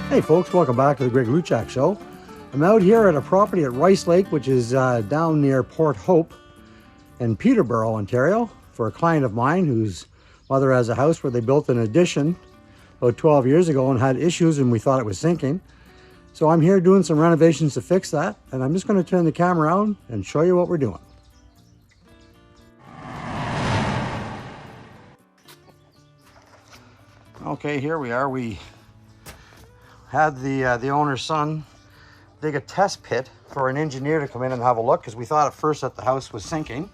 Hey folks, welcome back to the Greg Luchak Show. I'm out here at a property at Rice Lake, which is down near Port Hope in Peterborough, Ontario, for a client of mine whose mother has a house where they built an addition about 12 years ago and had issues and we thought it was sinking. So I'm here doing some renovations to fix that, and I'm just going to turn the camera around and show you what we're doing. Okay, here we are. We had the owner's son dig a test pit for an engineer to come in and have a look, because we thought at first that the house was sinking,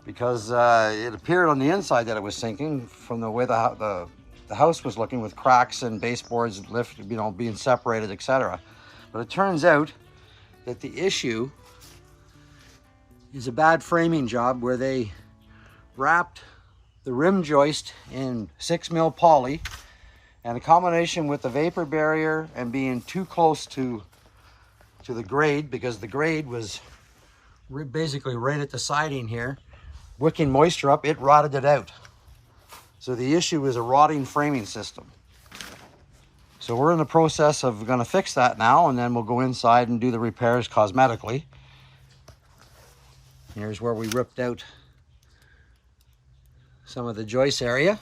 because it appeared on the inside that it was sinking from the way the house was looking, with cracks and baseboards being separated, etc. But it turns out that the issue is a bad framing job where they wrapped the rim joist in 6mm poly, and a combination with the vapor barrier and being too close to the grade, because the grade was basically right at the siding here, wicking moisture up, it rotted it out. So the issue is a rotting framing system. So we're in the process of going to fix that now, and then we'll go inside and do the repairs cosmetically. Here's where we ripped out some of the joist area.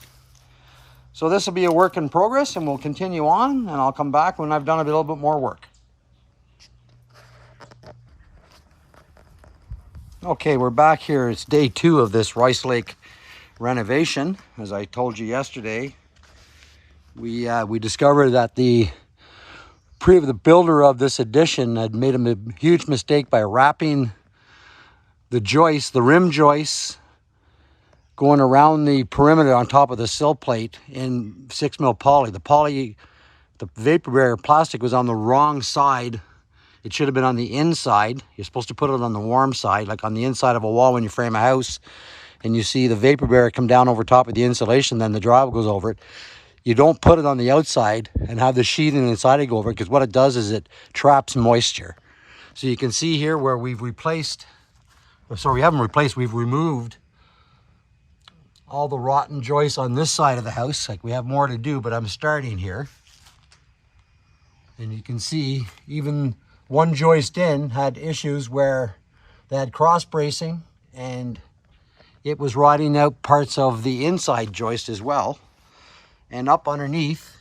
So this will be a work in progress, and we'll continue on, and I'll come back when I've done a little bit more work. Okay, we're back here. It's day 2 of this Rice Lake renovation. As I told you yesterday, we discovered that the builder of this addition had made a huge mistake by wrapping the rim joists, going around the perimeter on top of the sill plate in 6mm poly. The vapor barrier plastic was on the wrong side. It should have been on the inside. You're supposed to put it on the warm side, like on the inside of a wall when you frame a house, and you see the vapor barrier come down over top of the insulation, then the drywall goes over it. You don't put it on the outside and have the sheathing inside go over it, because what it does is it traps moisture. So you can see here where we've removed all the rotten joists on this side of the house. Like, we have more to do, but I'm starting here. And you can see even one joist in had issues where they had cross bracing, and it was rotting out parts of the inside joist as well. And up underneath,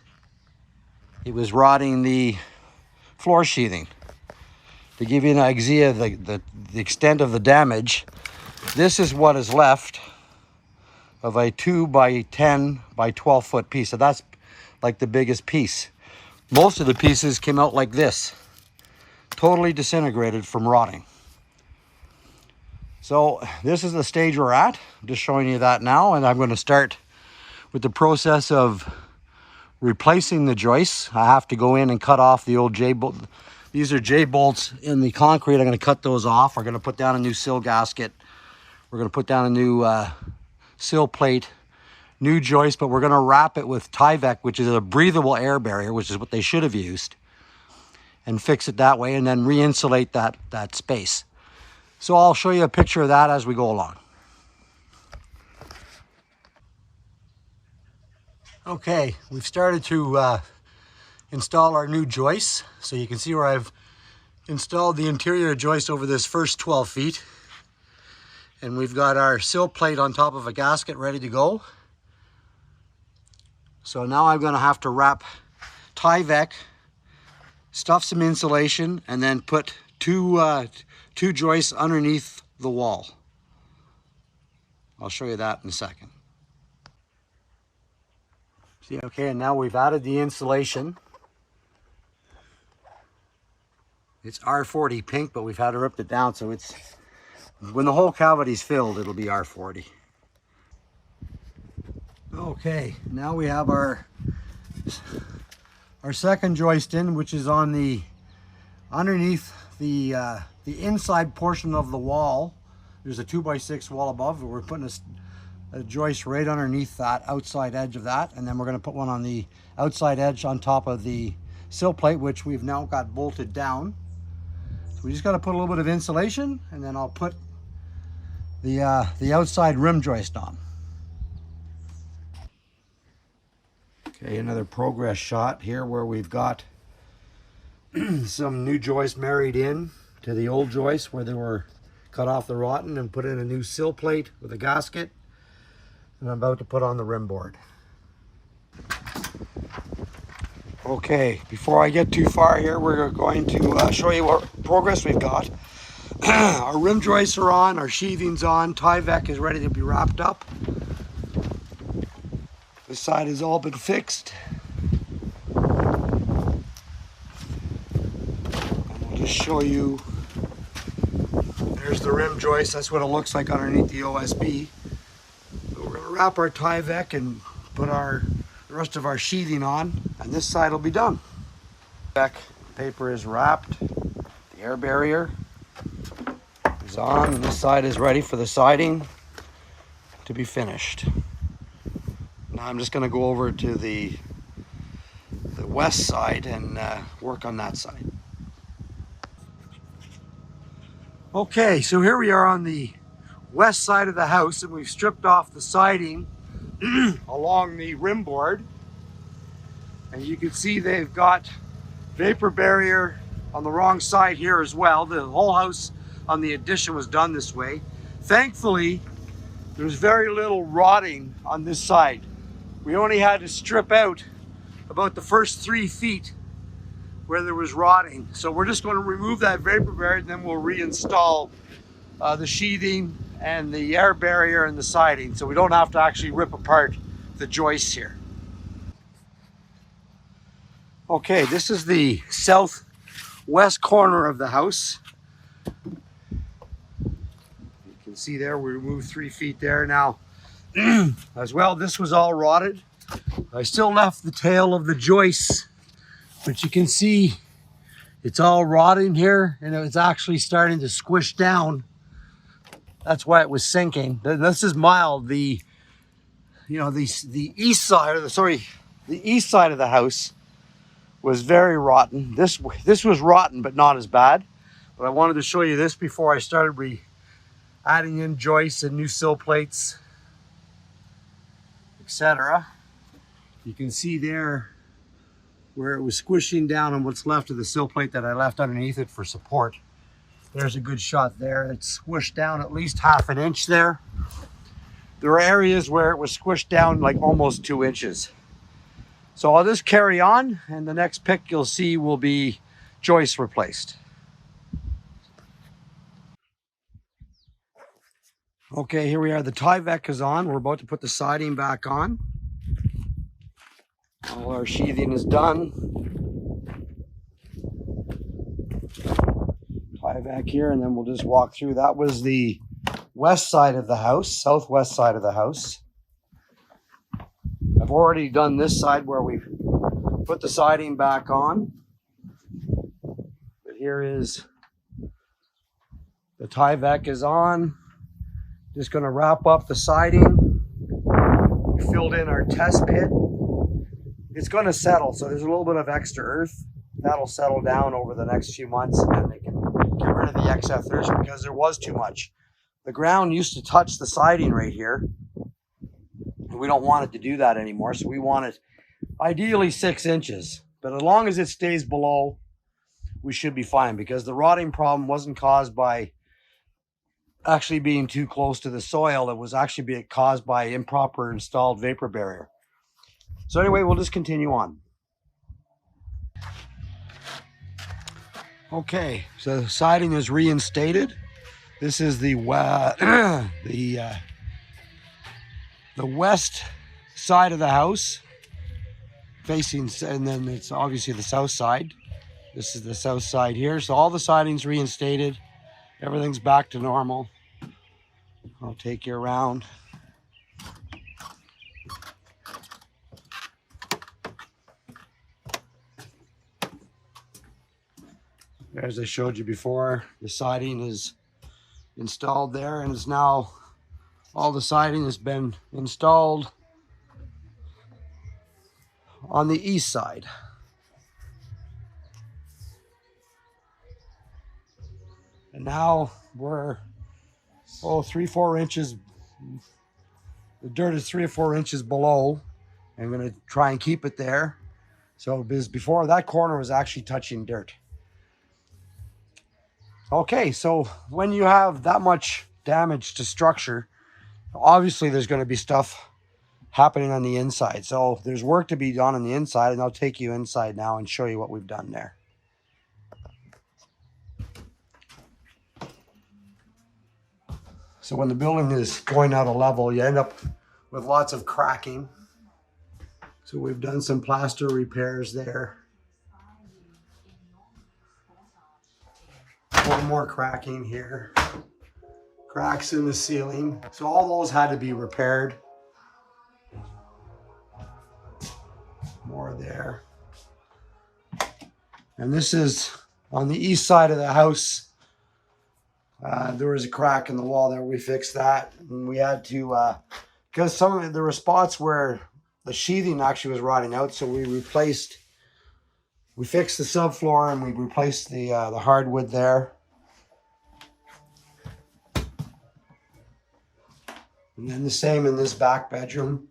it was rotting the floor sheathing. To give you an idea of the extent of the damage, this is what is left of a 2 by 10 by 12 foot piece. So that's like the biggest piece. Most of the pieces came out like this, totally disintegrated from rotting. So this is the stage we're at. I'm just showing you that now, and I'm going to start with the process of replacing the joists. I have to go in and cut off the old J-bolt. These are J-bolts in the concrete. I'm going to cut those off. We're going to put down a new sill gasket. We're going to put down a new sill plate, new joist, but we're going to wrap it with Tyvek, which is a breathable air barrier, which is what they should have used, and fix it that way, and then re-insulate that space. So I'll show you a picture of that as we go along. Okay, we've started to install our new joists. So you can see where I've installed the interior joist over this first 12 feet. And we've got our sill plate on top of a gasket ready to go. So now I'm going to have to wrap Tyvek, stuff some insulation, and then put two joists underneath the wall. I'll show you that in a second. See, okay, and now we've added the insulation. It's R40 pink, but we've had to rip it down, so it's, when the whole cavity's filled, it'll be R40. Okay, now we have our second joist in, which is on the underneath the inside portion of the wall. There's a 2x6 wall above. We're putting a joist right underneath that outside edge of that, and then we're going to put one on the outside edge on top of the sill plate, which we've now got bolted down. So we just got to put a little bit of insulation, and then I'll put the outside rim joist on. Okay, another progress shot here where we've got some new joists married in to the old joists where they were cut off the rotten and put in a new sill plate with a gasket. And I'm about to put on the rim board. Okay, before I get too far here, we're going to show you what progress we've got. Our rim joists are on, our sheathing's on, Tyvek is ready to be wrapped up. This side has all been fixed. And we'll just show you, there's the rim joist, that's what it looks like underneath the OSB. We're going to wrap our Tyvek and put the rest of our sheathing on, and this side will be done. Tyvek paper is wrapped, the air barrier is on, and this side is ready for the siding to be finished. Now I'm just going to go over to the west side and work on that side. Okay, so here we are on the west side of the house, and we've stripped off the siding along the rim board, and you can see they've got vapor barrier on the wrong side here as well. The whole house on the addition was done this way. Thankfully, there's very little rotting on this side. We only had to strip out about the first 3 feet where there was rotting. So we're just going to remove that vapor barrier, and then we'll reinstall the sheathing and the air barrier and the siding, so we don't have to actually rip apart the joists here. Okay, this is the southwest corner of the house. You can see there we removed 3 feet there. Now, as well, this was all rotted. I still left the tail of the joists, but you can see it's all rotting here, and it's actually starting to squish down. That's why it was sinking. This is mild. The east side, the east side of the house was very rotten. This was rotten, but not as bad. But I wanted to show you this before I started adding in joists and new sill plates, etc. You can see there where it was squishing down on what's left of the sill plate that I left underneath it for support. There's a good shot there. It's squished down at least 1/2 inch there. There are areas where it was squished down like almost 2 inches. So I'll just carry on, and the next pick you'll see will be joists replaced. Okay, here we are. The Tyvek is on. We're about to put the siding back on. All our sheathing is done. Tyvek here, and then we'll just walk through. That was the west side of the house, southwest side of the house. I've already done this side where we've put the siding back on. But here is the Tyvek is on. Just going to wrap up the siding. We filled in our test pit. It's going to settle, so there's a little bit of extra earth. That'll settle down over the next few months, and then they can get rid of the excess earth because there was too much. The ground used to touch the siding right here. We don't want it to do that anymore, so we want it ideally 6 inches. But as long as it stays below, we should be fine, because the rotting problem wasn't caused by actually being too close to the soil. It was actually being caused by improper installed vapor barrier. So anyway, we'll just continue on. Okay, so the siding is reinstated. This is the west side of the house facing, and then it's obviously the south side. This is the south side here. So all the siding's reinstated. Everything's back to normal. I'll take you around. As I showed you before, the siding is installed there, and it's now all the siding has been installed on the east side. And now we're 3-4 inches, the dirt is 3 or 4 inches below I'm going to try and keep it there. So because before, that corner was actually touching dirt. Okay, so when you have that much damage to structure, obviously there's going to be stuff happening on the inside. So there's work to be done on the inside, and I'll take you inside now and show you what we've done there. So when the building is going out of level, you end up with lots of cracking. So we've done some plaster repairs there. One more cracking here. Cracks in the ceiling. So all those had to be repaired. More there. And this is on the east side of the house. There was a crack in the wall there. We fixed that. And we had to, because there were spots where the sheathing actually was rotting out. So we fixed the subfloor and we replaced the hardwood there. And then the same in this back bedroom.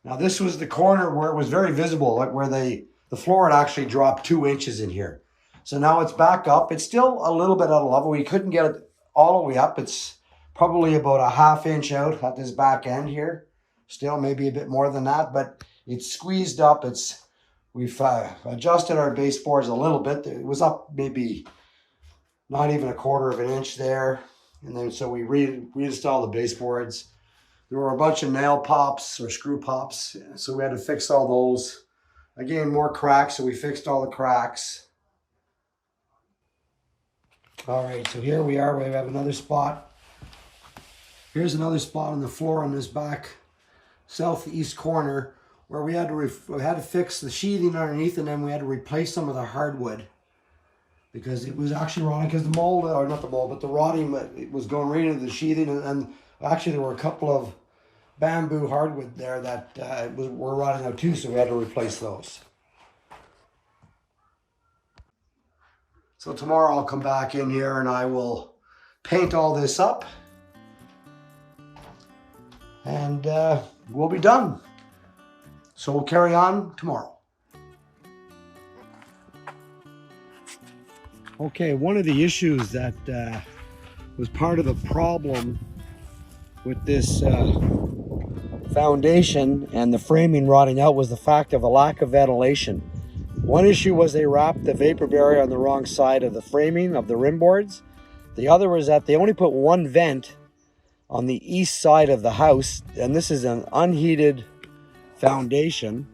Now this was the corner where it was very visible, like where the floor had actually dropped 2 inches in here. So now it's back up. It's still a little bit out of level. We couldn't get it all the way up. It's probably about a ½ inch out at this back end here. Still maybe a bit more than that, but it's squeezed up. We've adjusted our baseboards a little bit. It was up maybe not even a quarter of an inch there. And then so we reinstalled the baseboards. There were a bunch of nail pops or screw pops, so we had to fix all those. Again, more cracks, so we fixed all the cracks. All right, so here we are. We have another spot. Here's another spot on the floor on this back southeast corner where we had to fix the sheathing underneath, and then we had to replace some of the hardwood because it was actually rotting, because the mold, or not the mold, but the rotting, it was going right into the sheathing, and actually there were a couple of bamboo hardwood there that were rotting out too, so we had to replace those. So tomorrow I'll come back in here and I will paint all this up, and we'll be done. So we'll carry on tomorrow. Okay, one of the issues that was part of the problem with this foundation and the framing rotting out was the fact of a lack of ventilation. One issue was they wrapped the vapor barrier on the wrong side of the framing of the rim boards. The other was that they only put one vent on the east side of the house, and this is an unheated foundation,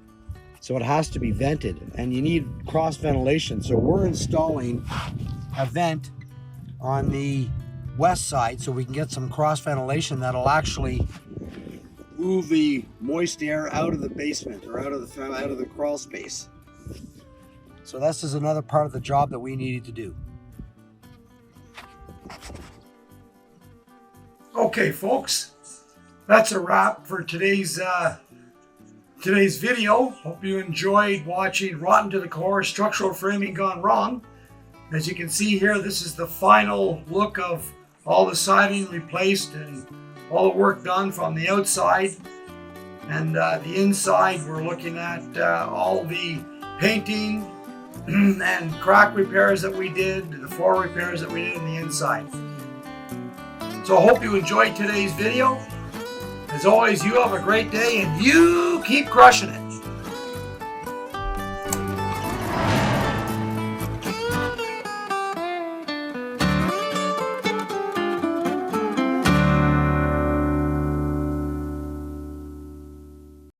so it has to be vented, and you need cross ventilation. So we're installing a vent on the west side so we can get some cross ventilation that'll actually move the moist air out of the basement or out of the crawl space. So this is another part of the job that we needed to do. Okay, folks, that's a wrap for today's video. Hope you enjoyed watching Rotten to the Core, Structural Framing Gone Wrong. As you can see here, this is the final look of all the siding replaced and all the work done from the outside. And the inside, we're looking at all the painting and crack repairs that we did, the floor repairs that we did in the inside. So I hope you enjoyed today's video. As always, you have a great day and you keep crushing it.